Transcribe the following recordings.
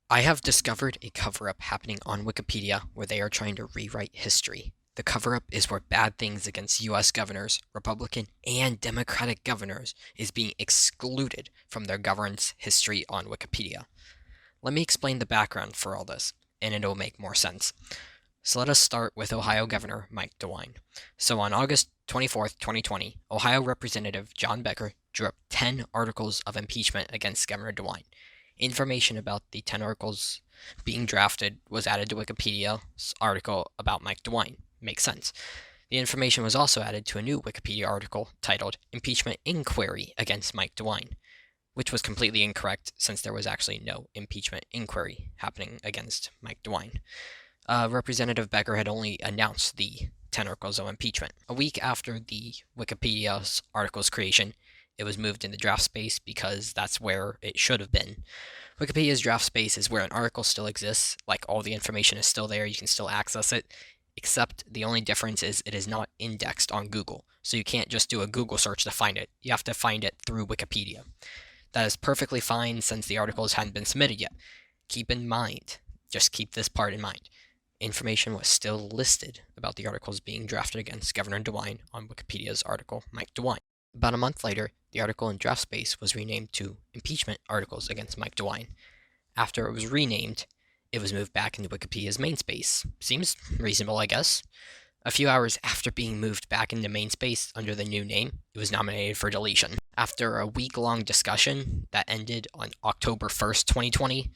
I have discovered a cover-up happening on Wikipedia where they are trying to rewrite history. The cover-up is where bad things against US governors, Republican and Democratic governors, is being excluded from their governance history on Wikipedia. Let me explain the background for all this, and it'll make more sense. So let us start with Ohio Governor Mike DeWine. So on August 24th, 2020, Ohio Representative John Becker drew up 10 articles of impeachment against Governor DeWine. Information about the 10 articles being drafted was added to Wikipedia's article about Mike DeWine. Makes sense. The information was also added to a new Wikipedia article titled Impeachment Inquiry Against Mike DeWine, which was completely incorrect since there was actually no impeachment inquiry happening against Mike DeWine. Representative Becker had only announced the 10 articles of impeachment. A week after the Wikipedia's article's creation, it was moved into draft space because that's where it should have been. Wikipedia's draft space is where an article still exists, like all the information is still there, you can still access it, except the only difference is it is not indexed on Google. So you can't just do a Google search to find it, you have to find it through Wikipedia. That is perfectly fine since the articles hadn't been submitted yet. Keep in mind, just keep this part in mind. Information was still listed about the articles being drafted against Governor DeWine on Wikipedia's article Mike DeWine. About a month later, the article in draft space was renamed to Impeachment Articles Against Mike DeWine. After it was renamed, it was moved back into Wikipedia's main space. Seems reasonable, I guess. A few hours after being moved back into main space under the new name, it was nominated for deletion. After a week-long discussion that ended on October 1st, 2020,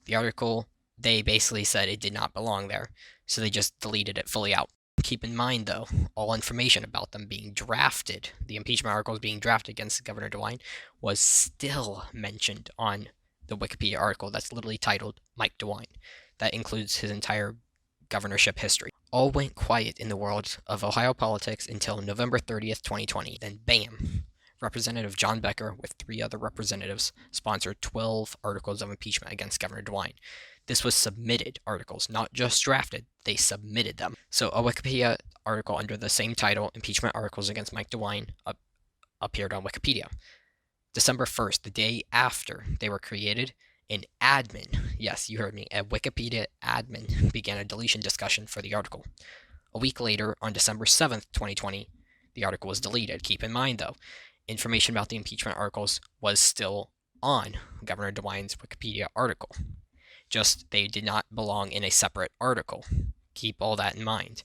the article, they basically said it did not belong there, so they just deleted it fully out. Keep in mind, though, all information about them being drafted, the impeachment articles being drafted against Governor DeWine, was still mentioned on the Wikipedia article that's literally titled Mike DeWine. That includes his entire governorship history. All went quiet in the world of Ohio politics until November 30th, 2020. Then, bam! Representative John Becker, with 3 other representatives, sponsored 12 articles of impeachment against Governor DeWine. This was submitted articles, not just drafted, they submitted them. So a Wikipedia article under the same title, Impeachment Articles Against Mike DeWine, appeared on Wikipedia. December 1st, the day after they were created, an admin, yes, you heard me, a Wikipedia admin began a deletion discussion for the article. A week later, on December 7th, 2020, the article was deleted. Keep in mind, though, information about the impeachment articles was still on Governor DeWine's Wikipedia article. Just they did not belong in a separate article. Keep all that in mind.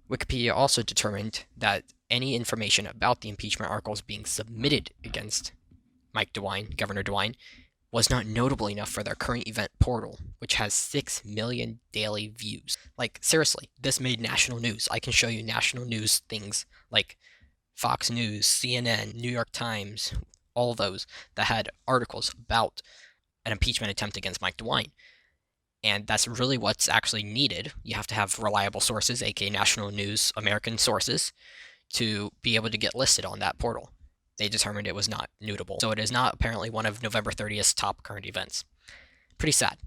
Wikipedia also determined that any information about the impeachment articles being submitted against Mike DeWine, Governor DeWine, was not notable enough for their current event portal, which has 6 million daily views. Like, seriously, this made national news. I can show you national news things like Fox News, CNN, New York Times, all those that had articles about an impeachment attempt against Mike DeWine. And that's really what's actually needed. You have to have reliable sources, aka national news, American sources, to be able to get listed on that portal. They determined it was not notable. So it is not apparently one of November 30th's top current events. Pretty sad.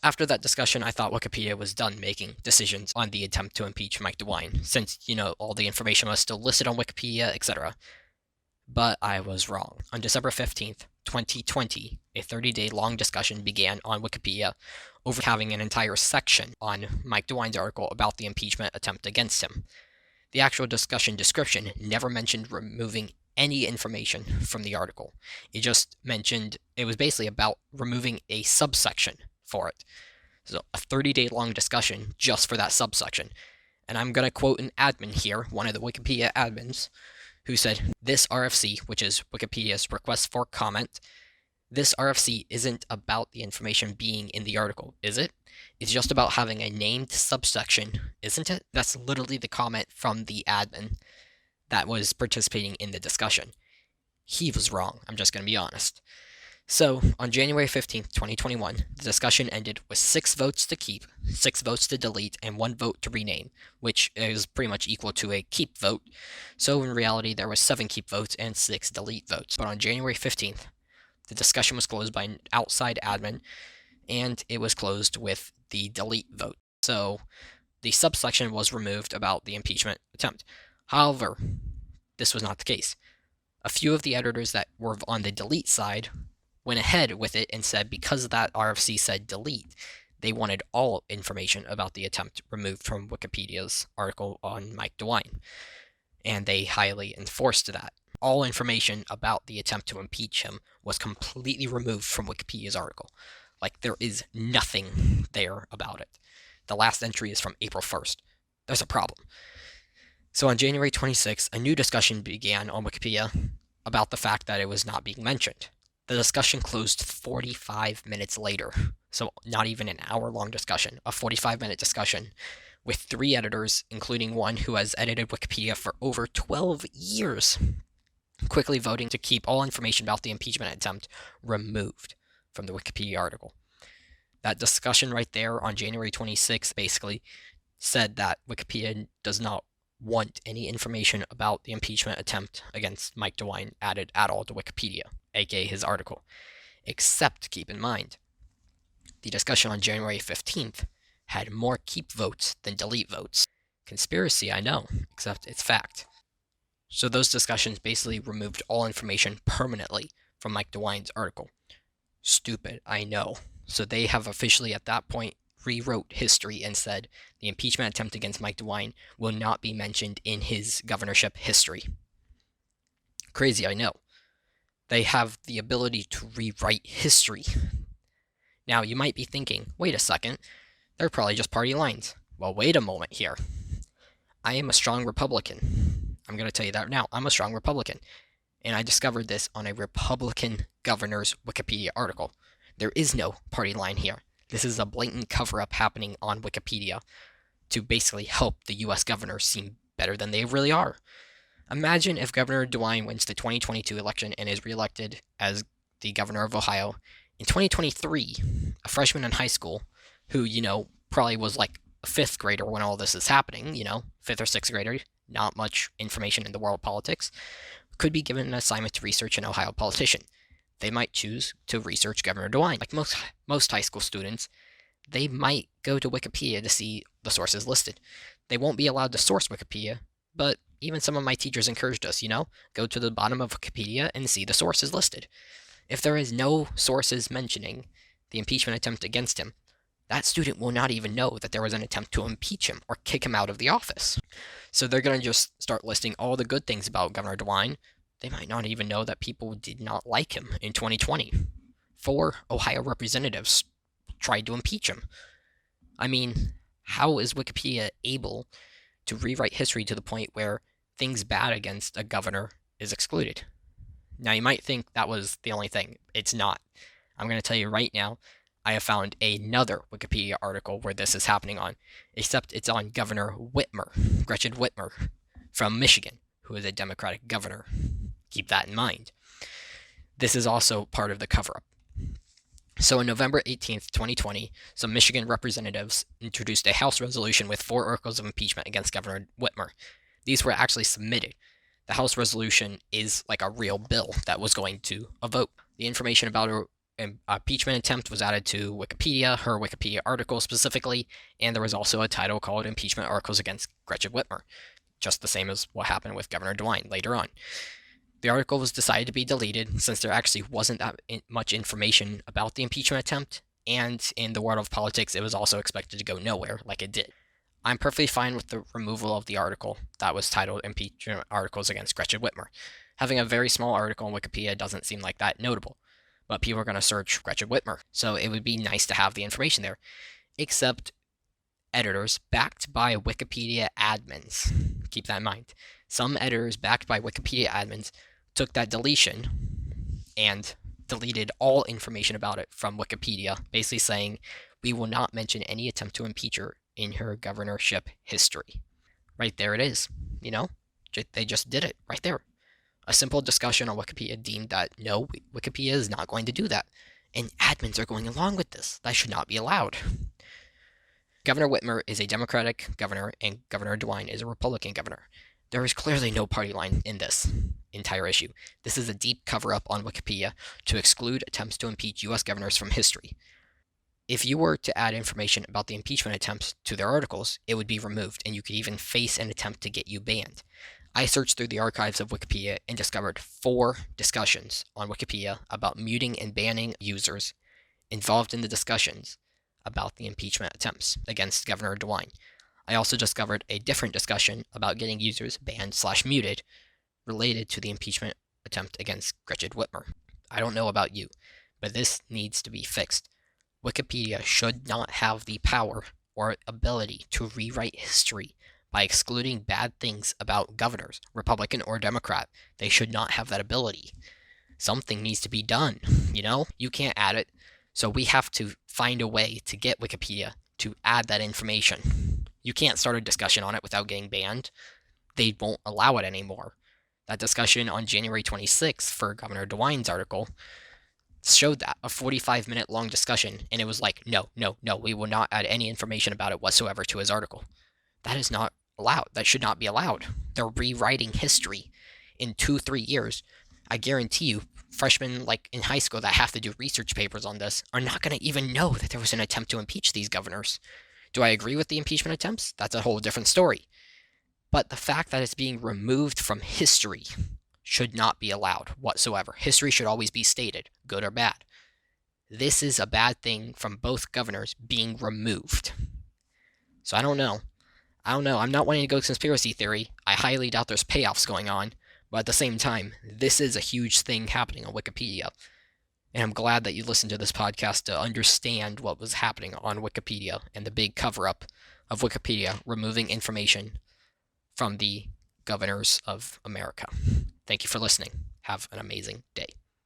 After that discussion, I thought Wikipedia was done making decisions on the attempt to impeach Mike DeWine, since, all the information was still listed on Wikipedia, etc. But I was wrong. On December 15th, 2020, a 30-day long discussion began on Wikipedia over having an entire section on Mike DeWine's article about the impeachment attempt against him. The actual discussion description never mentioned removing any information from the article. It just mentioned it was basically about removing a subsection for it. So a 30-day long discussion just for that subsection. And I'm going to quote an admin here, one of the Wikipedia admins, who said, "This RFC, which is Wikipedia's request for comment, this RFC isn't about the information being in the article, is it? It's just about having a named subsection, isn't it?" That's literally the comment from the admin that was participating in the discussion. He was wrong, I'm just going to be honest. So, on January 15th, 2021, the discussion ended with 6 votes to keep, 6 votes to delete, and 1 vote to rename, which is pretty much equal to a keep vote. So, in reality, there was 7 keep votes and 6 delete votes. But on January 15th, the discussion was closed by an outside admin, and it was closed with the delete vote. So, the subsection was removed about the impeachment attempt. However, this was not the case. A few of the editors that were on the delete side went ahead with it and said because that RFC said delete, they wanted all information about the attempt removed from Wikipedia's article on Mike DeWine, and they highly enforced that. All information about the attempt to impeach him was completely removed from Wikipedia's article. Like, there is nothing there about it. The last entry is from April 1st. There's a problem. So on January 26th, a new discussion began on Wikipedia about the fact that it was not being mentioned. The discussion closed 45 minutes later, so not even an hour-long discussion, a 45-minute discussion with 3 editors, including one who has edited Wikipedia for over 12 years, quickly voting to keep all information about the impeachment attempt removed from the Wikipedia article. That discussion right there on January 26th basically said that Wikipedia does not want any information about the impeachment attempt against Mike DeWine added at all to Wikipedia, aka his article. Except, keep in mind, the discussion on January 15th had more keep votes than delete votes. Conspiracy, I know, except it's fact. So those discussions basically removed all information permanently from Mike DeWine's article. Stupid, I know. So they have officially at that point rewrote history and said the impeachment attempt against Mike DeWine will not be mentioned in his governorship history. Crazy, I know. They have the ability to rewrite history. Now, you might be thinking, wait a second, they're probably just party lines. Well, wait a moment here. I am a strong Republican. I'm going to tell you that now. I'm a strong Republican. And I discovered this on a Republican governor's Wikipedia article. There is no party line here. This is a blatant cover-up happening on Wikipedia to basically help the U.S. governors seem better than they really are. Imagine if Governor DeWine wins the 2022 election and is reelected as the governor of Ohio. In 2023, a freshman in high school who, probably was like a 5th grader when all this is happening, 5th or 6th grader, not much information in the world of politics, could be given an assignment to research an Ohio politician. They might choose to research Governor DeWine. Like most high school students, they might go to Wikipedia to see the sources listed. They won't be allowed to source Wikipedia, but even some of my teachers encouraged us, go to the bottom of Wikipedia and see the sources listed. If there is no sources mentioning the impeachment attempt against him, that student will not even know that there was an attempt to impeach him or kick him out of the office. So they're going to just start listing all the good things about Governor DeWine. They might not even know that people did not like him in 2020. 4 Ohio representatives tried to impeach him. I mean, how is Wikipedia able to rewrite history to the point where things bad against a governor is excluded? Now, you might think that was the only thing. It's not. I'm going to tell you right now, I have found another Wikipedia article where this is happening on, except it's on Governor Whitmer, Gretchen Whitmer, from Michigan, who is a Democratic governor. Keep that in mind. This is also part of the cover-up. So on November 18th, 2020, some Michigan representatives introduced a House resolution with 4 articles of impeachment against Governor Whitmer. These were actually submitted. The House resolution is like a real bill that was going to a vote. The information about her impeachment attempt was added to Wikipedia, her Wikipedia article specifically, and there was also a title called Impeachment Articles Against Gretchen Whitmer, just the same as what happened with Governor DeWine later on. The article was decided to be deleted since there actually wasn't that much information about the impeachment attempt, and in the world of politics, it was also expected to go nowhere like it did. I'm perfectly fine with the removal of the article that was titled Impeachment Articles Against Gretchen Whitmer. Having a very small article on Wikipedia doesn't seem like that notable, but people are going to search Gretchen Whitmer, so it would be nice to have the information there. Except editors backed by Wikipedia admins. Keep that in mind. Some editors backed by Wikipedia admins took that deletion and deleted all information about it from Wikipedia, basically saying, we will not mention any attempt to impeach her in her governorship history. Right there it is. They just did it right there. A simple discussion on Wikipedia deemed that, no, Wikipedia is not going to do that. And admins are going along with this. That should not be allowed. Governor Whitmer is a Democratic governor, and Governor DeWine is a Republican governor. There is clearly no party line in this entire issue. This is a deep cover-up on Wikipedia to exclude attempts to impeach U.S. governors from history. If you were to add information about the impeachment attempts to their articles, it would be removed, and you could even face an attempt to get you banned. I searched through the archives of Wikipedia and discovered 4 discussions on Wikipedia about muting and banning users involved in the discussions about the impeachment attempts against Governor DeWine. I also discovered a different discussion about getting users banned/muted related to the impeachment attempt against Gretchen Whitmer. I don't know about you, but this needs to be fixed. Wikipedia should not have the power or ability to rewrite history by excluding bad things about governors, Republican or Democrat. They should not have that ability. Something needs to be done, you know? You can't add it, so we have to find a way to get Wikipedia to add that information. You can't start a discussion on it without getting banned. They won't allow it anymore. That discussion on January 26th for Governor DeWine's article showed that, a 45-minute long discussion, and it was like, no, we will not add any information about it whatsoever to his article. That is not allowed. That should not be allowed. They're rewriting history in 2-3 years. I guarantee you, freshmen like in high school that have to do research papers on this are not going to even know that there was an attempt to impeach these governors. Do I agree with the impeachment attempts? That's a whole different story. But the fact that it's being removed from history should not be allowed whatsoever. History should always be stated, good or bad. This is a bad thing from both governors being removed. So I don't know. I'm not wanting to go conspiracy theory. I highly doubt there's payoffs going on. But at the same time, this is a huge thing happening on Wikipedia. And I'm glad that you listened to this podcast to understand what was happening on Wikipedia and the big cover-up of Wikipedia removing information from the governors of America. Thank you for listening. Have an amazing day.